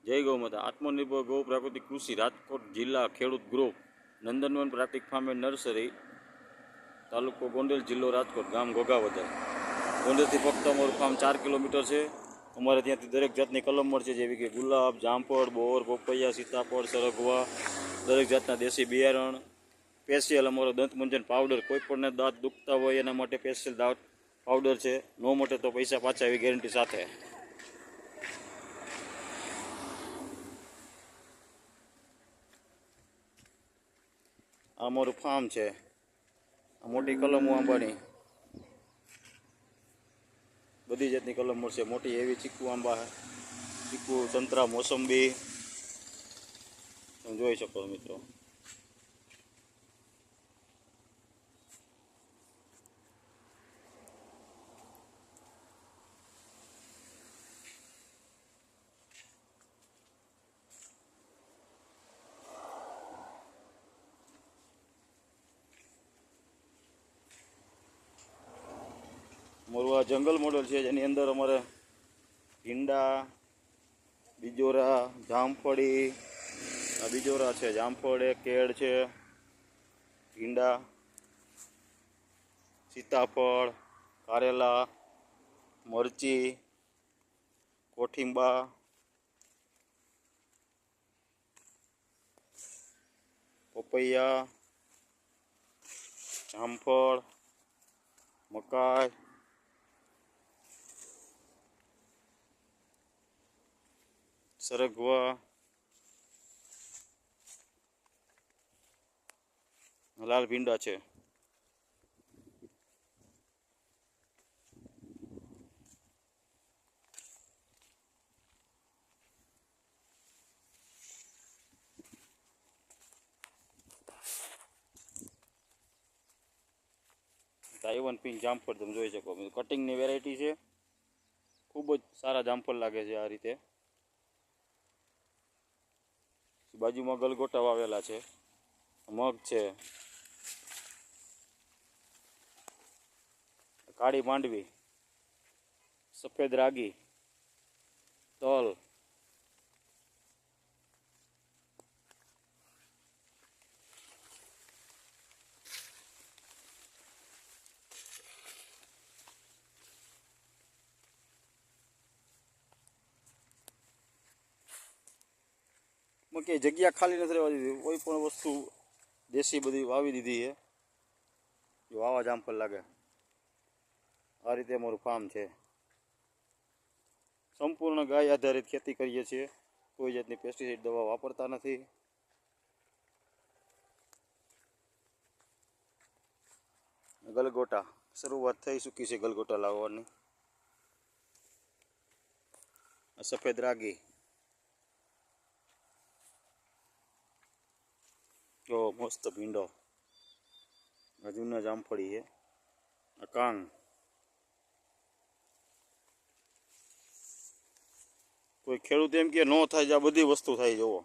જય ગૌ માતા. આત્મનિર્ભર ગૌ પ્રાકૃતિક કૃષિ રાજકોટ જિલ્લા ખેડૂત ગ્રુપ નંદનવન પ્રાકૃતિક ફાર્મ એન્ડ નર્સરી તાલુકો ગોંડલ જિલ્લો રાજકોટ ગામ ઘોઘાવદર. ગોંડલથી ફક્ત અમારું ફાર્મ 4 કિલોમીટર છે. અમારે ત્યાંથી દરેક જાતની કલમ મળશે, જેવી કે ગુલાબ, જામફળ, બોર, પપૈયા, સીતાફળ, સરગવા, દરેક જાતના દેશી બિયારણ. સ્પેશિયલ અમારો દંતમંજન પાવડર, કોઈ પણને દાંત દુખતા હોય એના માટે સ્પેશિયલ દાંત પાવડર છે. નો મટે તો પૈસા પાછા એવી ગેરંટી સાથે. આ અમારું ફાર્મ છે. આ મોટી કલમો આંબાની બધી જાતની કલમ મળશે. મોટી એવી ચીકુ આંબા, ચીકુ, સંતરા, મોસંબી તમે જોઈ શકો મિત્રો. અમારું આ જંગલ મોડલ છે, જેની અંદર અમારે ભીંડા, બીજોરા, જામફળી, આ બીજોરા છે, જામફળ, કેળ છે, ભીંડા, સીતાફળ, કારેલા, મરચી, કોઠીંબા, પપૈયા, જામફળ, મકાઈ, સરગવા, લાલ ભીંડા છે. તાઇવાન પિંક જામફળ તમે જોઈ શકો. કટિંગની વેરાયટી છે. ખૂબ જ સારા જામફળ લાગે છે આ રીતે. બાજુમાં ગલગોટા વાવેલા છે, મગ છે, કાળી માંડવી, સફેદ રાગી, તલ, કે જગ્યા ખાલી નથી રહેવા દીધી. કોઈ પણ વસ્તુ દેશી બધી વાવી દીધી છે. જો આવા જામફળ લાગે. આ રીતે અમારું ફાર્મ છે. સંપૂર્ણ ગાય આધારિત ખેતી કરીએ છીએ. કોઈ જાતની પેસ્ટિસાઇડ દવા વાપરતા નથી. ગલગોટા શરૂઆત થઈ ચૂકી છે ગલગોટા લાવવાની. સફેદ રાગી, જો મસ્ત ભીંડો, આ જૂના જામફળી છે. આ કાંગ, કોઈ ખેડૂત એમ કે ન થાય, આ બધી વસ્તુ થાય. જુઓ,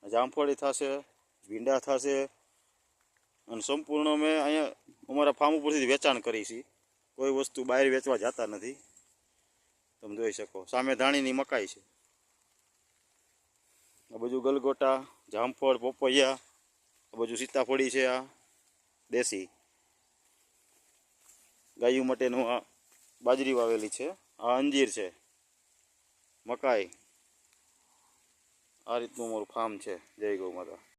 જામફળી થશે, ભીંડા થશે, અને સંપૂર્ણ અમે અહીંયા અમારા ફાર્મ ઉપરથી વેચાણ કરી છીએ. કોઈ વસ્તુ બહાર વેચવા જતા નથી. તમે જોઈ શકો. સામે ધાણીની મકાઈ છે. આ બધું ગલગોટા, જામફળ, પપૈયા, આ બધું સીતાફળી છે. આ દેશી ગાયો માટેનું આ બાજરી વાવેલી છે. આ અંજીર છે, મકાઈ. આ રીતનું અમારું ફાર્મ છે. જય ગૌ માતા.